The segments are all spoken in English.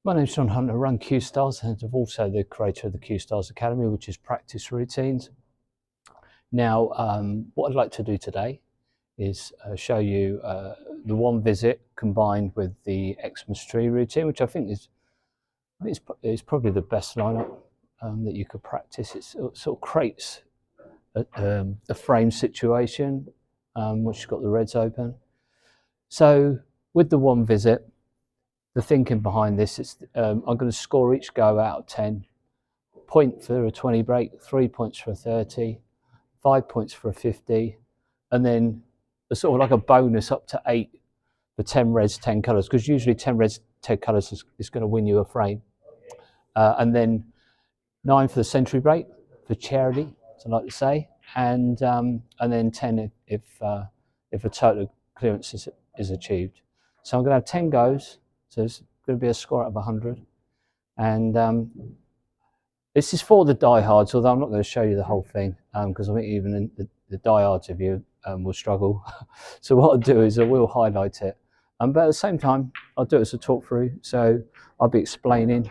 My name's John Hunter, I run Cuestars, and I'm also the creator of the Cuestars Academy, which is practice routines. Now, what I'd like to do today is show you the one visit combined with the XMAS tree routine, which I think is probably the best lineup that you could practice. It sort of creates a frame situation, which has got the reds open. So with the one visit, the thinking behind this is I'm going to score each go out of 10, point for a 20 break, 3 points for a 30, 5 points for a 50, and then a sort of like a bonus up to 8 for 10 reds, 10 colours, because usually 10 reds, 10 colours is going to win you a frame. And then 9 for the century break, for charity, as I like to say, and then 10 if a total clearance is achieved. So I'm going to have 10 goes. So it's going to be a score out of 100. And this is for the diehards, although I'm not going to show you the whole thing because I think even the diehards of you will struggle. So what I'll do is I will highlight it. But at the same time, I'll do it as a talk through. So I'll be explaining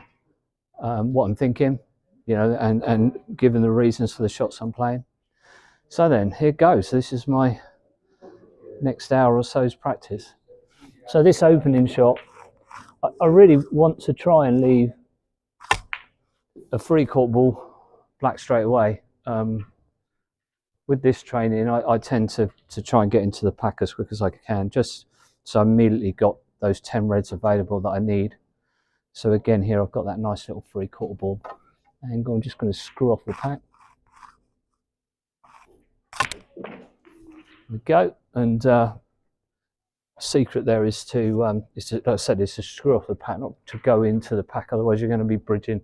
what I'm thinking, you know, and giving the reasons for the shots I'm playing. So then, here goes. So this is my next hour or so's practice. So this opening shot, I really want to try and leave a free court ball black straight away. With this training, I tend to try and get into the pack as quick as I can, just so I immediately got those 10 reds available that I need. So again, here I've got that nice little free court ball, and I'm just going to screw off the pack. There we go, and secret there is to, like I said, is to screw off the pack, not to go into the pack, otherwise you're going to be bridging.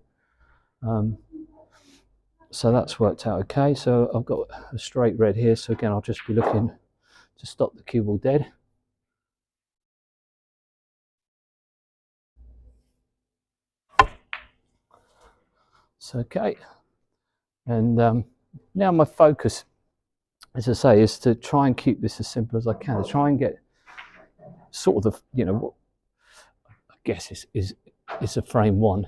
So that's worked out okay. So I've got a straight red here, so again I'll just be looking to stop the cue ball dead. So okay, and now my focus, as I say, is to try and keep this as simple as I can, to try and get sort of the, you know, what I guess is a frame one.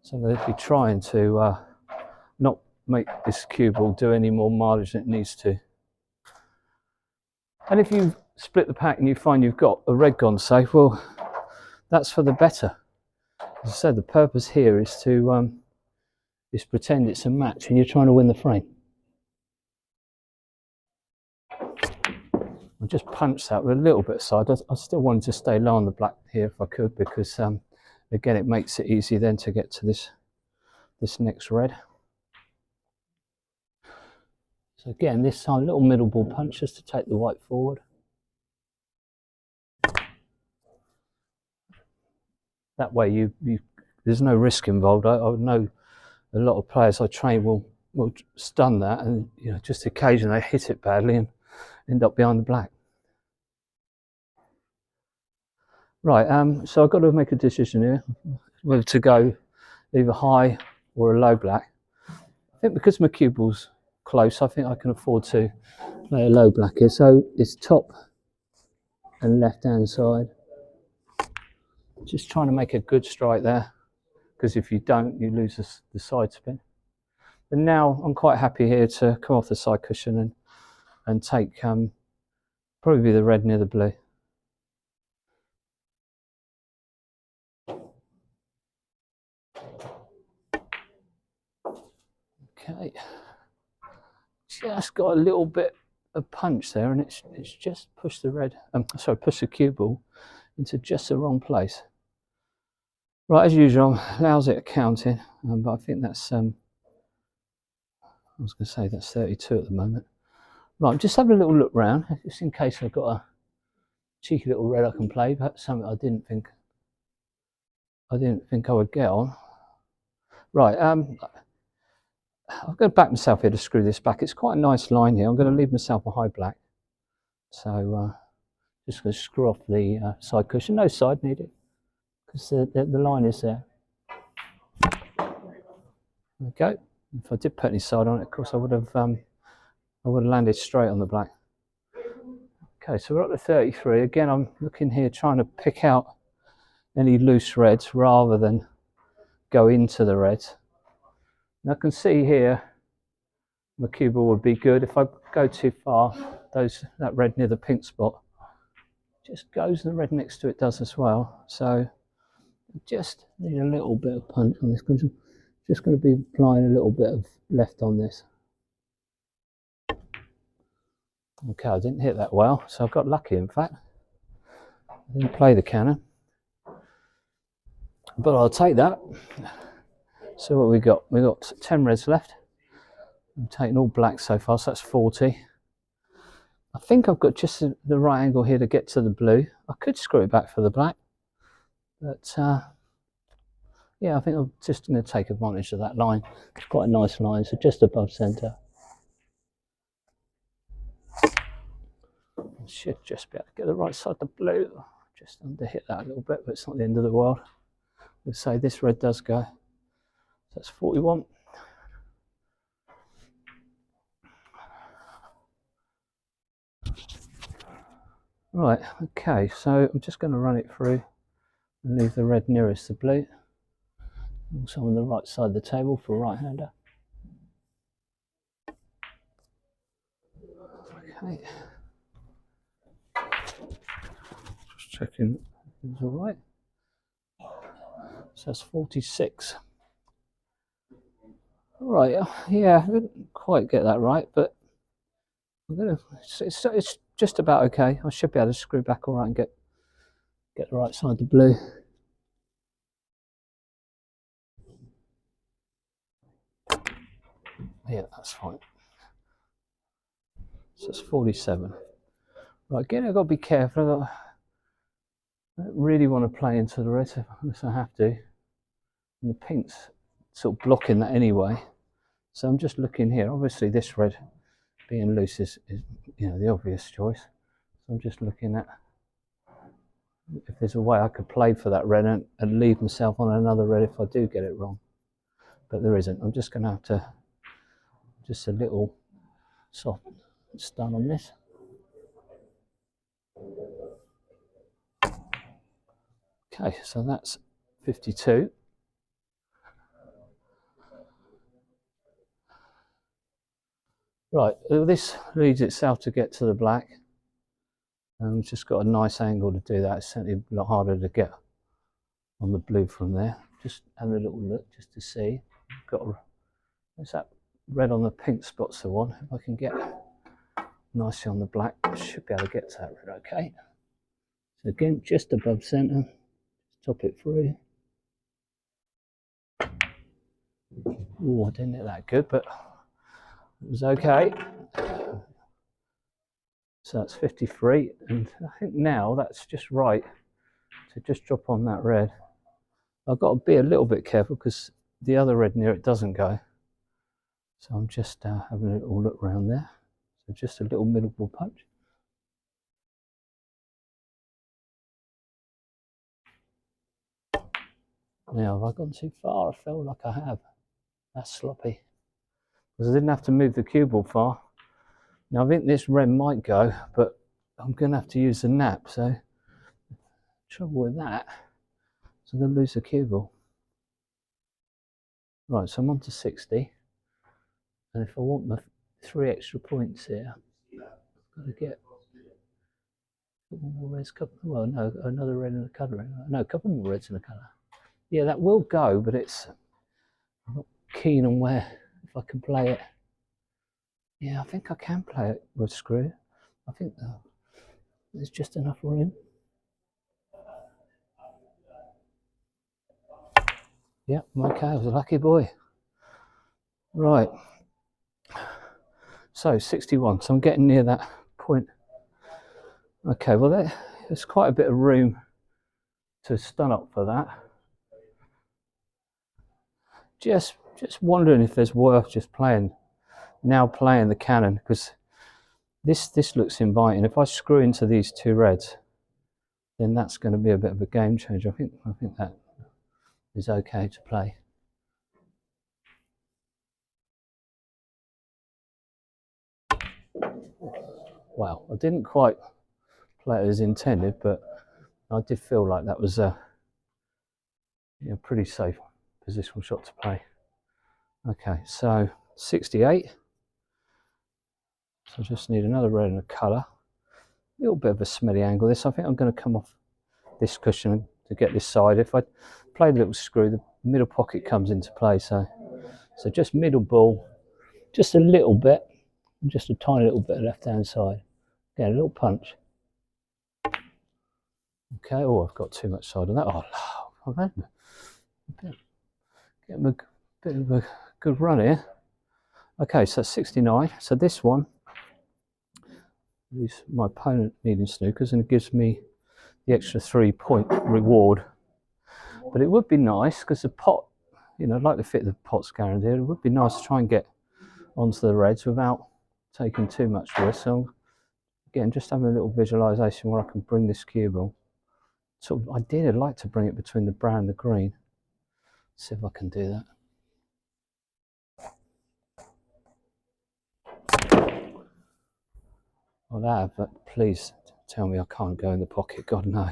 So I'm going to be trying to not make this cue ball do any more mileage than it needs to. And if you split the pack and you find you've got a red gone safe, well, that's for the better. As I said, the purpose here is to pretend it's a match and you're trying to win the frame. I just punched that with a little bit of side. I still wanted to stay low on the black here if I could, because again, it makes it easy then to get to this next red. So again, this time, little middle ball punch just to take the white forward. That way, there's no risk involved. I know a lot of players I train will stun that, and you know, just occasionally they hit it badly and end up behind the black. Right, so I've got to make a decision here, whether to go either high or a low black. I think because my cue ball's close, I think I can afford to play a low black here. So it's top and left hand side. Just trying to make a good strike there, because if you don't, you lose the side spin. And now I'm quite happy here to come off the side cushion and take probably the red near the blue. Okay, just got a little bit of punch there, and it's just pushed the red, pushed the cue ball into just the wrong place. Right, as usual, I'm lousy at counting, but I think that's I was going to say that's 32 at the moment. Right, I'm just having a little look round, just in case I've got a cheeky little red I can play, but something I didn't think I would get on. Right, I've got to back myself here to screw this back. It's quite a nice line here. I'm going to leave myself a high black. So just going to screw off the side cushion. No side needed, because the line is there. There we go. If I did put any side on it, of course I would have landed straight on the black. Okay, so we're up to 33. Again, I'm looking here trying to pick out any loose reds rather than go into the reds. And I can see here my cue ball would be good. If I go too far, that red near the pink spot just goes, and the red next to it does as well. So just need a little bit of punch on this. Just going to be applying a little bit of left on this. Okay, I didn't hit that well, so I got lucky in fact. I didn't play the cannon, but I'll take that. So what we got? We got 10 reds left. I'm taking all black so far, so that's 40. I think I've got just the right angle here to get to the blue. I could screw it back for the black, but yeah, I think I'm just going to take advantage of that line. It's quite a nice line, so just above centre. I should just be able to get the right side of the blue. Just under hit that a little bit, but it's not the end of the world. Let's say this red does go. That's 41. Right, okay, so I'm just going to run it through and leave the red nearest the blue. Also on the right side of the table for a right-hander. Okay. Just checking it's all right. So that's 46. Right, yeah, I didn't quite get that right, but it's just about okay. I should be able to screw back all right and get the right side of the blue. Yeah, that's fine. So it's 47. Right, again, I've got to be careful. I don't really want to play into the red unless I have to. And the pink's sort of blocking that anyway. So I'm just looking here. Obviously, this red being loose is you know, the obvious choice. So I'm just looking at if there's a way I could play for that red and leave myself on another red if I do get it wrong. But there isn't. I'm just going to have to just a little soft stun on this. Okay, so that's 52. Right, this leads itself to get to the black. And we've just got a nice angle to do that. It's certainly a lot harder to get on the blue from there. Just having a little look just to see. There's that red on the pink spot's the one. If I can get nicely on the black, I should be able to get to that red okay. So again, just above centre, top it through. Oh, I didn't hit that good, but it was okay. So that's 53, and I think now that's just right to just drop on that red. I've got to be a little bit careful because the other red near it doesn't go. So I'm just having a little look around there. So just a little middle ball punch. Now, have I gone too far? I feel like I have. That's sloppy. Because I didn't have to move the cue ball far. Now, I think this red might go, but I'm going to have to use the nap. So, trouble with that, so I'm going to lose the cue ball. Right, so I'm on to 60. And if I want my 3 extra points here, I've got to get a couple more reds. Well, no, another red and a colour. No, a couple more reds and a colour. Yeah, that will go, but I'm not keen on if I can play it. Yeah, I think I can play it with screw. I think there's just enough room. Yeah, okay, I was a lucky boy. Right. So 61, so I'm getting near that point. Okay, well there's quite a bit of room to stun up for that. Just wondering if there's worth just playing the cannon, because this looks inviting. If I screw into these 2 reds, then that's going to be a bit of a game changer. I think that is okay to play. Wow, I didn't quite play it as intended, but I did feel like that was a pretty safe positional shot to play. Okay, so 68. So I just need another red and a colour. A little bit of a smelly angle this. I think I'm going to come off this cushion to get this side. If I play the little screw, the middle pocket comes into play. So just middle ball, just a little bit, just a tiny little bit of left hand side. Yeah, a little punch. Okay, oh, I've got too much side on that. Oh, I've had getting a bit of a good run here. Okay, so 69. So this one is my opponent needing snookers, and it gives me the extra 3-point reward. But it would be nice, because the pot, I'd like to fit the pot's guaranteed. It would be nice to try and get onto the reds without taking too much risk. So again, just having a little visualization where I can bring this cue ball. Sort of ideally, I'd like to bring it between the brown and the green. See if I can do that. Well, I have, but please tell me I can't go in the pocket. God, no.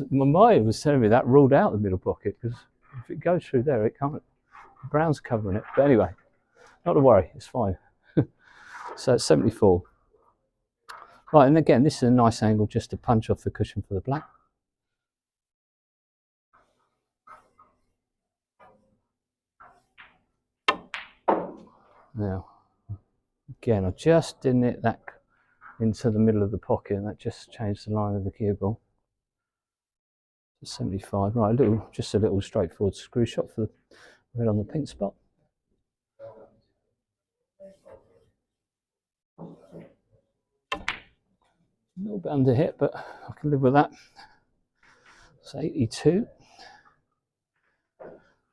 My mind was telling me that ruled out the middle pocket, because if it goes through there, it can't. The brown's covering it. But anyway, not to worry, it's fine. So it's 74. Right, and again, this is a nice angle just to punch off the cushion for the black. Now, again, I just didn't hit that into the middle of the pocket, and that just changed the line of the cue ball. 75. Right, just a little straightforward screw shot for the red on the pink spot. A little bit under hit, but I can live with that. It's 82.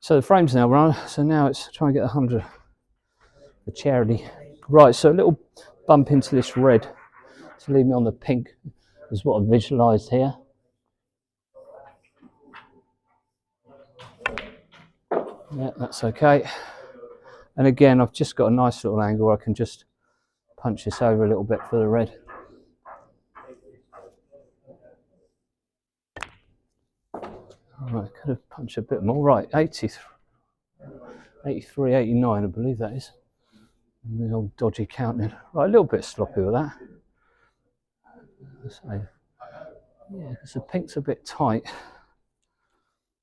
So the frame's now run, so now it's trying to get 100 for charity. Right, so a little bump into this red to leave me on the pink is what I've visualised here. Yeah, that's okay. And again, I've just got a nice little angle where I can just punch this over a little bit for the red. Right, could have punched a bit more. Right, 83, 89, I believe that is. The old dodgy counting. Right, a little bit sloppy with that. So, yeah, because the pink's a bit tight.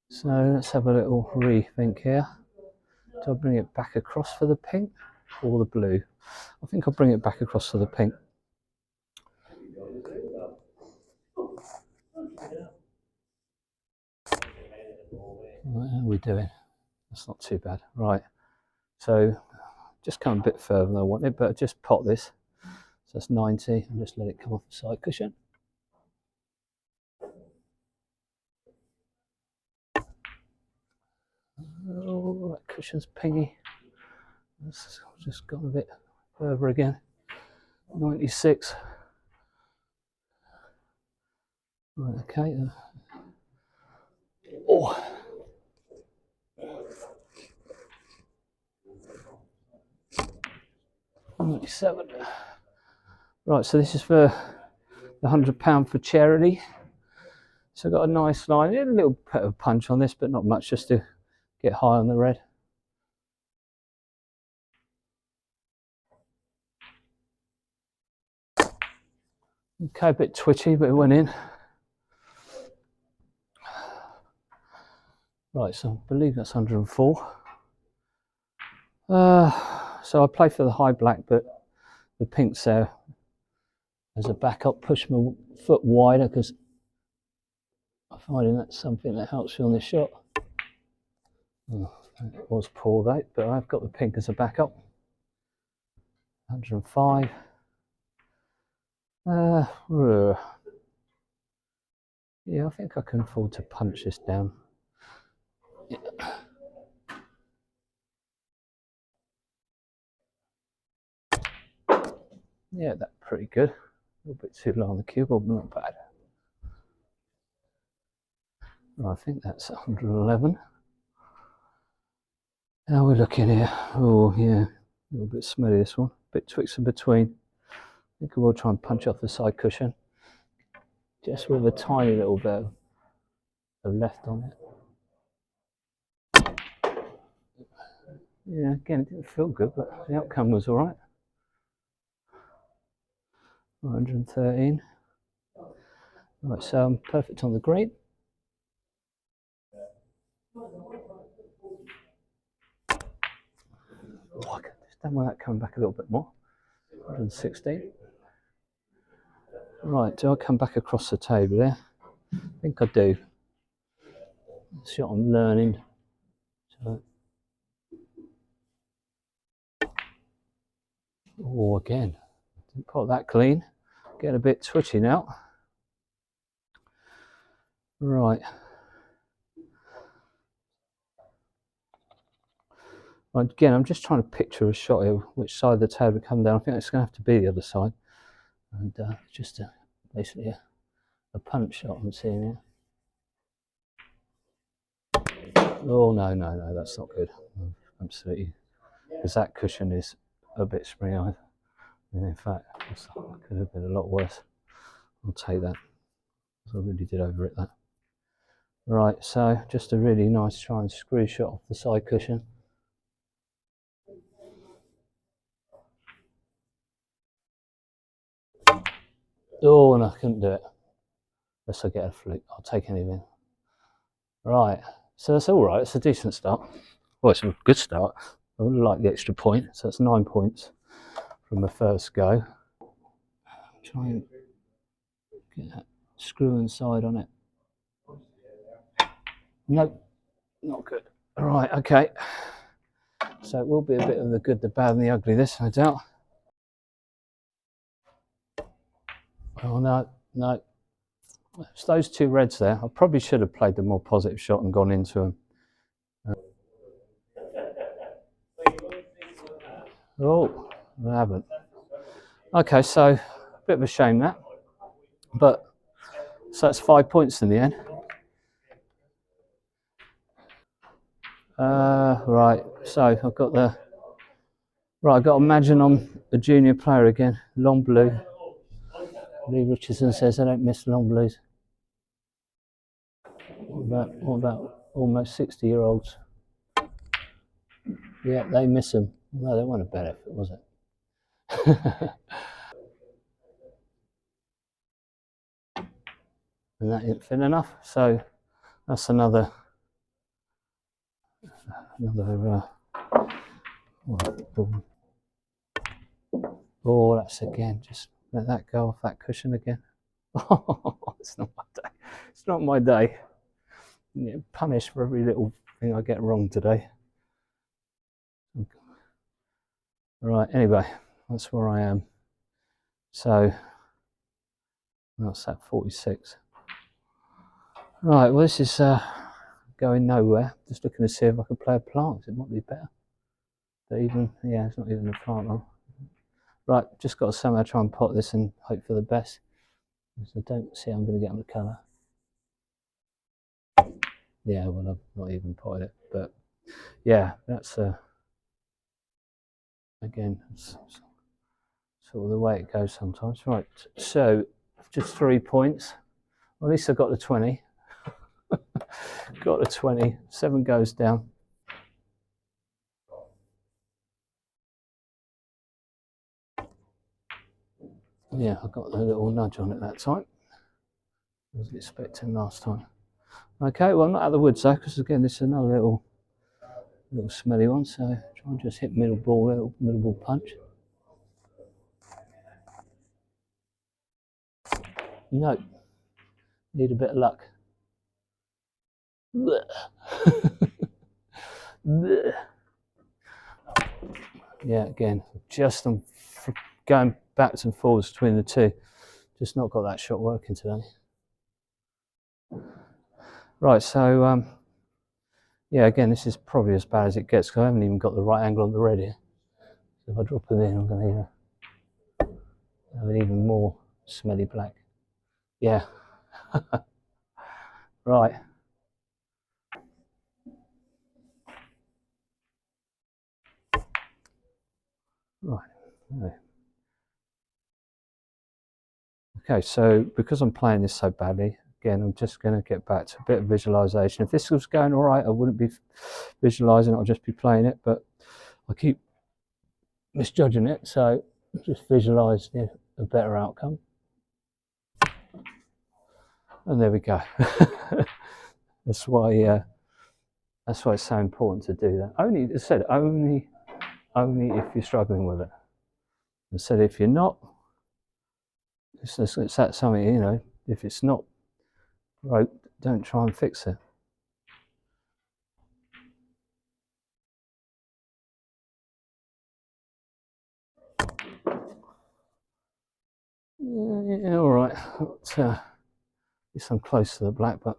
So let's have a little rethink here. Do I bring it back across for the pink or the blue? I think I'll bring it back across for the pink. Right, how are we doing? That's not too bad. Right, so just come a bit further than I wanted, but just pot this. So that's 90, and just let it come off the side cushion. Oh, that cushion's pingy. That's just gone a bit further again. 96. Right, okay. Oh. 97. Right, so this is for the £100 for charity. So I've got a nice line, a little bit of punch on this, but not much, just to get high on the red. Okay, a bit twitchy, but it went in. Right, so I believe that's 104. So I play for the high black, but the pink's there as a backup. Push my foot wider, because I'm finding that's something that helps me on this shot. Oh, it was poor that, but I've got the pink as a backup. 105. Yeah, I think I can afford to punch this down. Yeah. Yeah, that's pretty good. A little bit too low on the cue ball, but not bad. I think that's 111. How are we looking here? Oh, yeah. A little bit smelly this one, a bit twixt in between. I think I will try and punch off the side cushion, just with a tiny little bit of left on it. Yeah, again, it didn't feel good, but the outcome was all right. 113. Right, so I'm perfect on the green. Oh, I just don't want that coming back a little bit more. 116. Right, do I come back across the table there? I think I do. That's what I'm learning. So, oh, again, didn't put that clean. Getting a bit twitchy now. Right. Again, I'm just trying to picture a shot here, which side of the table would come down. I think it's going to have to be the other side. And just basically a punch shot I'm seeing here. Oh, no, that's not good. Absolutely. Because that cushion is a bit spring-eyed. And in fact, it could have been a lot worse. I'll take that. I really did over it, that. Right, so just a really nice try and screw shot off the side cushion. Oh, and I couldn't do it. Unless I get a fluke, I'll take anything. Right, so that's all right. It's a decent start. Well, it's a good start. I would like the extra point, so that's 9 points from the first go. Try and get that screw inside on it. Nope, not good. All right, okay. So it will be a bit of the good, the bad, and the ugly, this, no doubt. Oh, no. It's those two reds there. I probably should have played the more positive shot and gone into them. Oh, I haven't. Okay, so a bit of a shame that. But, so that's 5 points in the end. Right, so I've got the... Right, I've got to imagine I'm a junior player again. Long blue. Lee Richardson says I don't miss long blues. What about almost 60-year-olds? Yeah, they miss them. No, they weren't a bad effort, was it? And that ain't thin enough. So that's another. Oh, that's again. Just let that go off that cushion again. Oh, it's not my day. It's not my day. Yeah, punished for every little thing I get wrong today. Right. Anyway, that's where I am. So that's at 46. Right. Well, this is going nowhere. Just looking to see if I can play a plant. It might be better. But even, yeah, it's not even a plant on. Right, just got to somehow try and pot this and hope for the best. So I don't see I'm going to get on the colour. Yeah, well, I've not even potted it, but yeah, that's again, it's sort of the way it goes sometimes. Right, so just 3 points. Well, at least I got the 20. Got the 20. 7 goes down. Yeah, I got the little nudge on it that time. I was expecting last time. Okay, well, I'm not out of the woods though, because again, this is another little smelly one. So try and just hit middle ball, little middle ball punch. No, need a bit of luck. Yeah, again, just I'm going backwards and forwards between the two. Just not got that shot working today. Right, so yeah, again, this is probably as bad as it gets because I haven't even got the right angle on the red here. So if I drop it in, I'm going to have an even more smelly black. Yeah. Right. Okay, so because I'm playing this so badly, again, I'm just going to get back to a bit of visualization. If this was going all right, I wouldn't be visualizing, I'll just be playing it, but I keep misjudging it, so just visualize a better outcome. And there we go. That's why it's so important to do that. Only, as I said, only if you're struggling with it. I said, if you're not, it's that something, you know, if it's not broke, don't try and fix it. Yeah, all right. I'm close to the black, but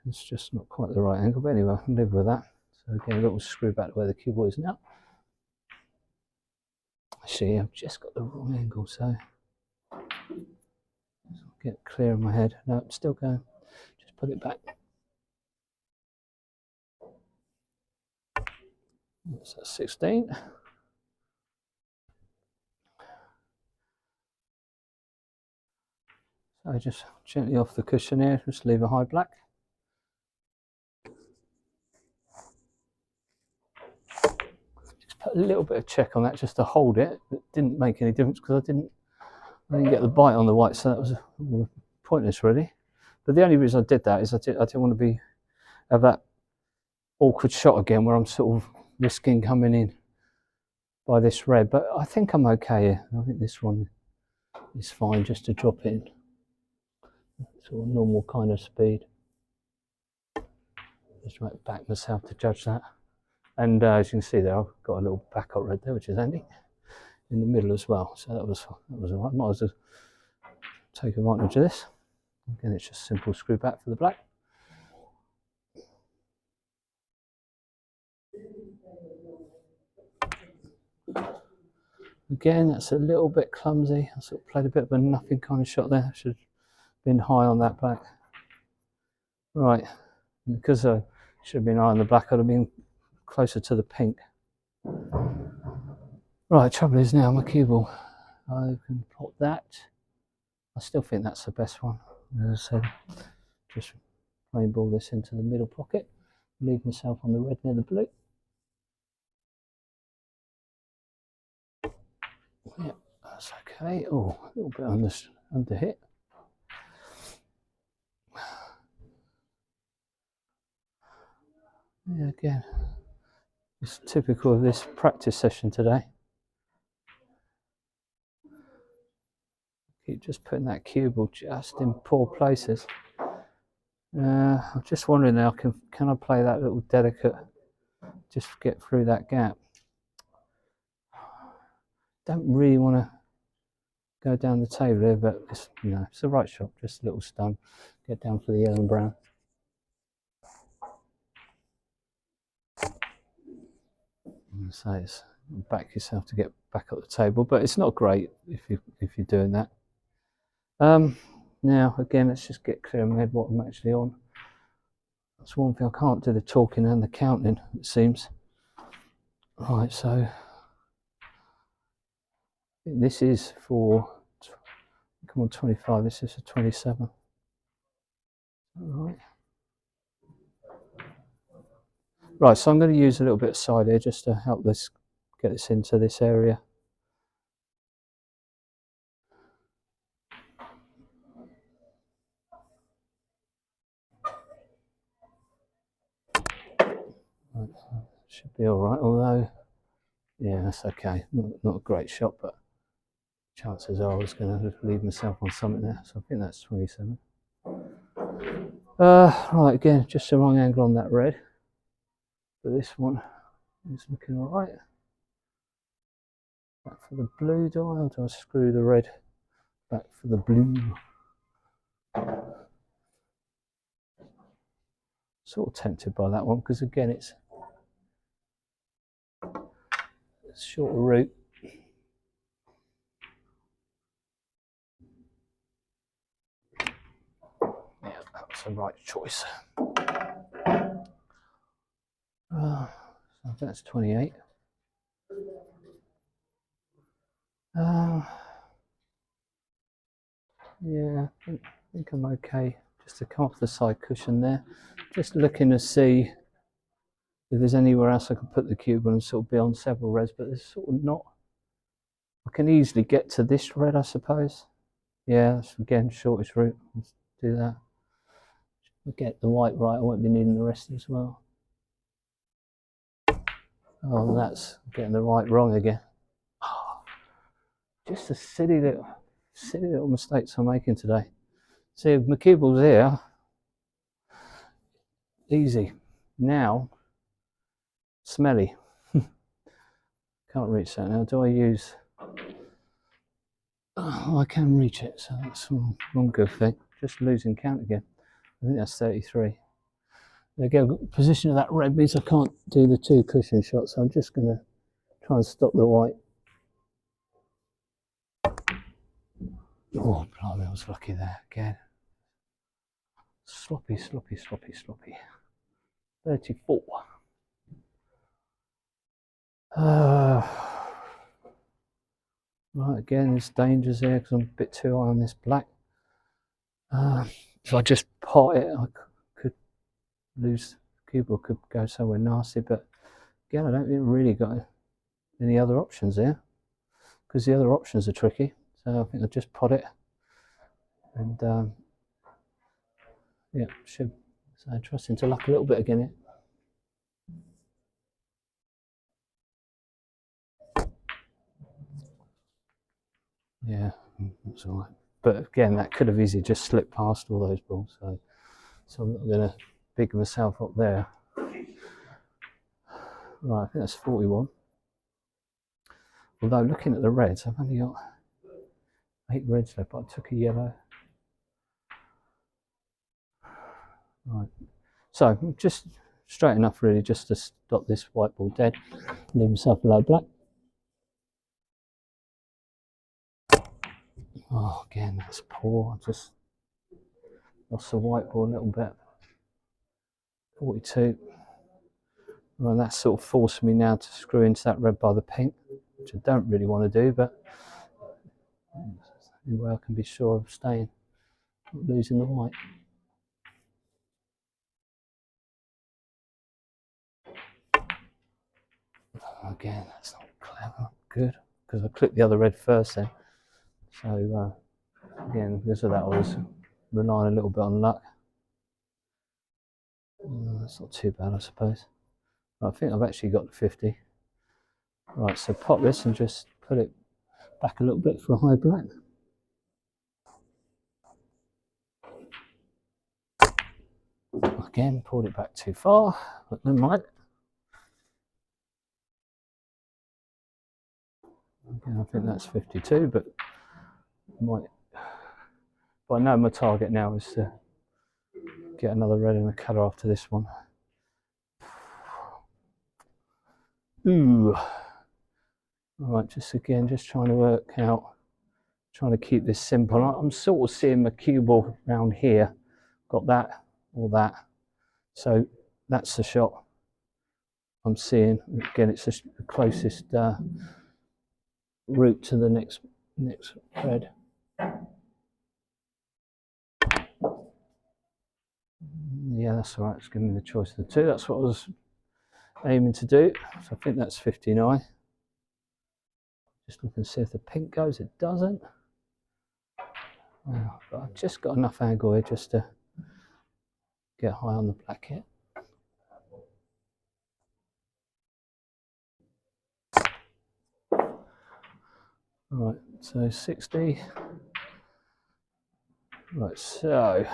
it's just not quite the right angle. But anyway, I can live with that. So again, a little screw back to where the keyboard is now. Actually, I've just got the wrong angle, so get clear in my head. No, I'm still going. Just put it back. So 16. So just gently off the cushion here, just leave a high black. Just put a little bit of check on that just to hold it. It didn't make any difference because I didn't get the bite on the white, so that was pointless really. But the only reason I did that is I didn't want to have that awkward shot again where I'm sort of risking coming in by this red. But I think I'm okay here. I think this one is fine just to drop it in sort of normal kind of speed. Just might back myself to judge that. And as you can see there, I've got a little backup red there, which is handy, in the middle as well. So that was all right. Might as well take advantage of this. Again, it's just simple screw back for the black. Again, that's a little bit clumsy. I sort of played a bit of a nothing kind of shot there. Should have been high on that black. Right, because I should have been high on the black, I'd have been closer to the pink. Right, trouble is now my cue ball. I can plot that. I still think that's the best one. As I said, just plain ball this into the middle pocket. Leave myself on the red near the blue. Yeah, that's okay. Oh, a little bit under hit. Yeah, again, it's typical of this practice session today. Keep just putting that cue ball just in poor places. I'm just wondering now, can I play that little delicate, just get through that gap? Don't really want to go down the table here, but it's, you know, it's the right shot, just a little stun. Get down for the yellow and brown. So it's back yourself to get back up the table, but it's not great if you're doing that. Now again, let's just get clear in my head what I'm actually on. That's one thing, I can't do the talking and the counting, it seems. Right, so this is for, come on, 25, this is a 27. Right. Right, so I'm going to use a little bit of side here just to help this get this into this area. Right, should be all right, although, yeah, that's okay. Not a great shot, but chances are I was going to leave myself on something there, so I think that's 27. Right, again, just the wrong angle on that red, but this one is looking all right. Back for the blue, do I screw the red back for the blue? Sort of tempted by that one because again it's a shorter route. Yeah, that's the right choice. So that's 28. Yeah, I think I'm okay. Just to come off the side cushion there. Just looking to see if there's anywhere else I can put the cube on and sort of be on several reds, but there's sort of not. I can easily get to this red, I suppose. Yeah, that's again shortest route. Let's do that. Get the white right, I won't be needing the rest as well. Oh, that's getting the white wrong again. Oh, just the silly little mistakes I'm making today. See, if my cuble's here, easy. Now, smelly. Can't reach that now. Do I use? Oh, I can reach it, so that's one good thing. Just losing count again. I think that's 33. Again, position of that red means I can't do the two cushion shots, so I'm just going to try and stop the white. Oh, blimey, I was lucky there again. Sloppy, sloppy, sloppy, sloppy. 34. Right, again, there's dangers here because I'm a bit too high on this black. If I just pot it, I could lose the cube or could go somewhere nasty, but again, I don't think I've really got any other options here because the other options are tricky. So I think I'll just pot it and yeah, should. So trusting to luck a little bit again here. Yeah, that's all right. But again, that could have easily just slipped past all those balls. So I'm not going to big myself up there. Right, I think that's 41. Although looking at the reds, I've only got 8 reds left, but I took a yellow. Right, so just straight enough really just to stop this white ball dead. Leave myself a low black. Oh, again, that's poor. I just lost the white ball a little bit. 42. Well, that's sort of forced me now to screw into that red by the pink, which I don't really want to do, but anyway, I can be sure of staying, not losing the white. Again, that's not clever. Good, because I clicked the other red first then. So again, because of that, I was relying a little bit on luck. That's not too bad, I suppose. I think I've actually got the 50. Right, so pop this and just put it back a little bit for a high black. Again, pulled it back too far, but never mind. Again, I think that's 52, but I know my target now is to get another red in the colour after this one. Ooh. Right, just trying to work out, trying to keep this simple. I'm sort of seeing my cue ball around here. Got that or that. So that's the shot I'm seeing. Again, it's just the closest route to the next red. Yeah, that's all right. It's giving me the choice of the two. That's what I was aiming to do. So I think that's 59. Just looking to see if the pink goes. It doesn't. But I've just got enough angle here just to get high on the black here. Right, so 60. Right, so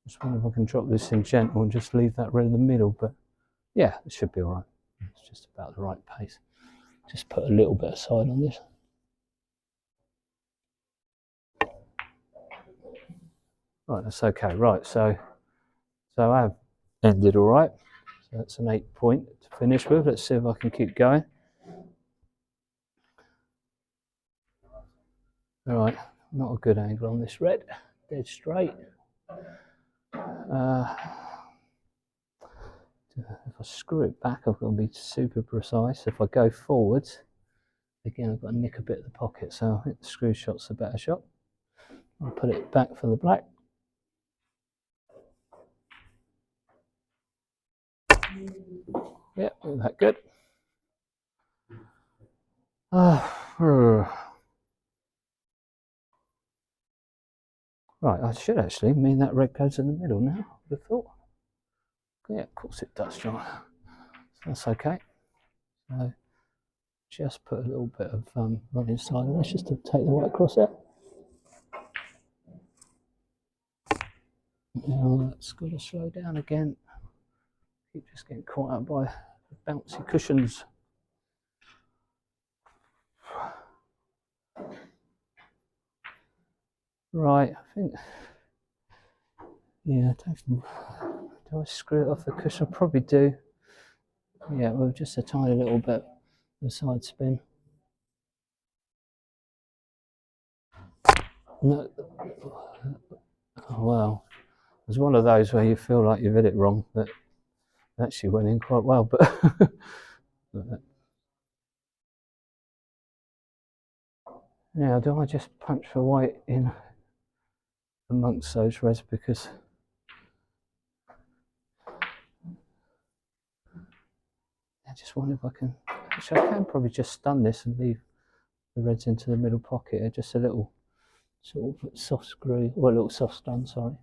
just wonder if I can drop this in gentle and just leave that red in the middle, but yeah, it should be all right. It's just about the right pace. Just put a little bit aside on this. Right, that's okay. Right, so I have ended all right. So that's an 8 point to finish with. Let's see if I can keep going. All right, not a good angle on this red. Dead straight. If I screw it back, I've got to be super precise. If I go forwards, again, I've got to nick a bit of the pocket, so I think the screw shot's a better shot. I'll put it back for the black. Yeah, isn't that good? Right, I should actually mean that red goes in the middle now, I would have thought. Yeah, of course it does, John. That's okay. So just put a little bit of run inside of this just to take the white cross out. Now that's got to slow down again. Keep just getting caught up by the bouncy cushions. Right, I think, yeah, do I screw it off the cushion? I probably do. Yeah, well, just a tiny little bit of side spin. No, oh, well, it's one of those where you feel like you've hit it wrong, but it actually went in quite well. But now, do I just punch for white in amongst those reds? Because I just wonder if I can. Actually, I can probably just stun this and leave the reds into the middle pocket. Just a little sort of soft screw, or a little soft stun, sorry.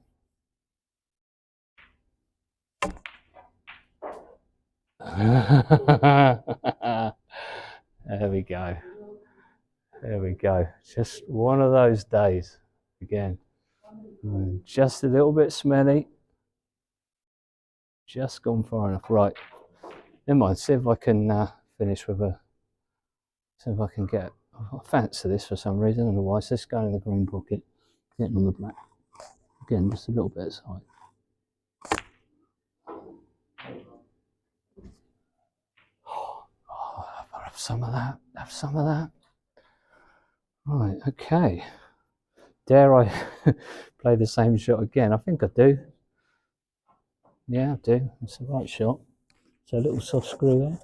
There we go. There we go. Just one of those days again. Just a little bit smelly. Just gone far enough. Right. Never mind. See if I can finish with a. See if I can get. I fancy this for some reason. I don't know why. So let's go in the green pocket. Getting on the black. Again, just a little bit aside. Have some of that. Have some of that. Right. Okay. Dare I play the same shot again? I think I do. Yeah, I do. It's the right shot. So a little soft screw there.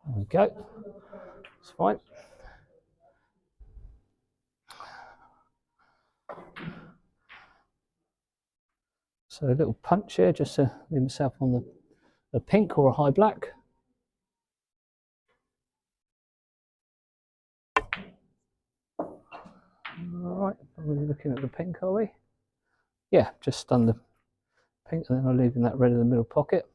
There we go. It's fine. So a little punch here just to leave myself on the pink or a high black. Alright, we're looking at the pink, are we? Yeah, just stun the pink and then I'm leaving that red in the middle pocket.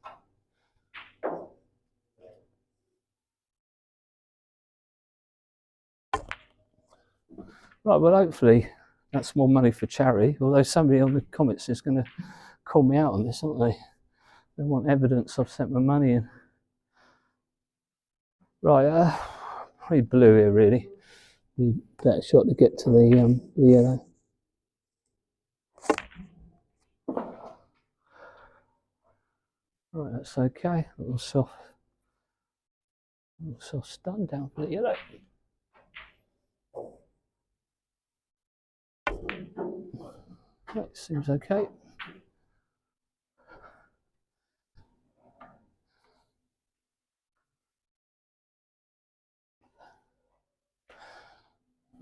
Right, well hopefully that's more money for charity, although somebody on the comments is going to call me out on this, aren't they? They want evidence I've sent my money in. Right, probably blue here really. Be a better shot to get to the yellow. Right, that's okay. A little soft stun down for the yellow. That seems okay.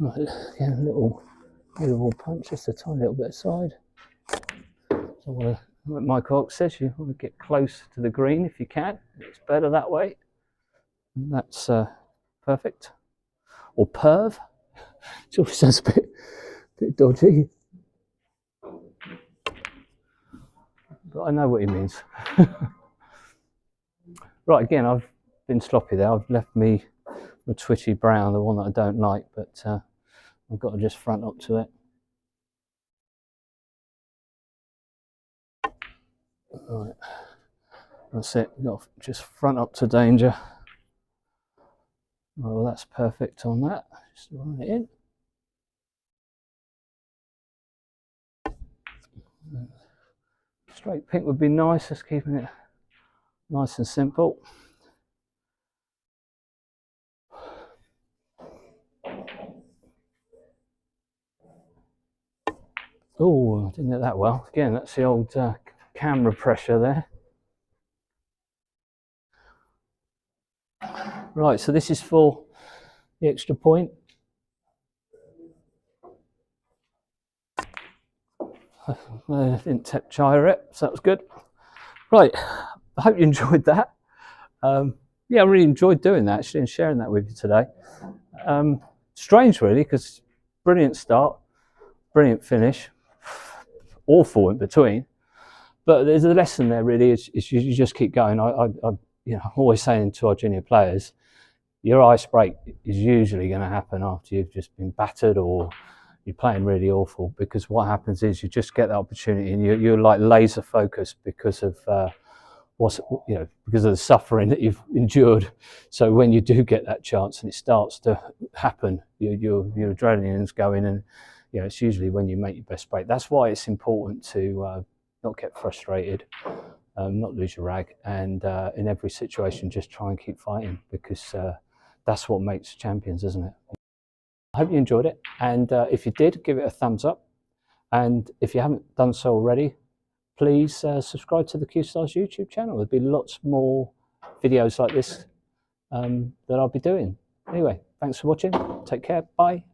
Right, again, a little punch, just a tiny little bit aside. So like Mike Hawk says, you want to get close to the green if you can. It's better that way. And that's perfect. Or perv. It always sounds a bit dodgy. But I know what he means. Right, again, I've been sloppy there. I've left me the twitchy brown, the one that I don't like, but I've got to just front up to it. Right, that's it. You've got to just front up to danger. Well, that's perfect on that. Just run it in. Straight pink would be nice, just keeping it nice and simple. Oh, I didn't get that well. Again, that's the old camera pressure there. Right, so this is for the extra point. I didn't gyre it, so that was good. Right, I hope you enjoyed that. Yeah, I really enjoyed doing that actually and sharing that with you today. Strange really, because brilliant start, brilliant finish, awful in between. But there's a lesson there really, is you just keep going. I'm always saying to our junior players, your ice break is usually going to happen after you've just been battered or you're playing really awful, because what happens is you just get the opportunity and you're like laser focused because of because of the suffering that you've endured. So when you do get that chance and it starts to happen, your adrenaline's going, and it's usually when you make your best break. That's why it's important to not get frustrated, not lose your rag, and in every situation just try and keep fighting, because that's what makes champions, isn't it? I hope you enjoyed it, and if you did, give it a thumbs up, and if you haven't done so already, please subscribe to the Cuestars YouTube channel. There'll be lots more videos like this that I'll be doing. Anyway, thanks for watching. Take care. Bye.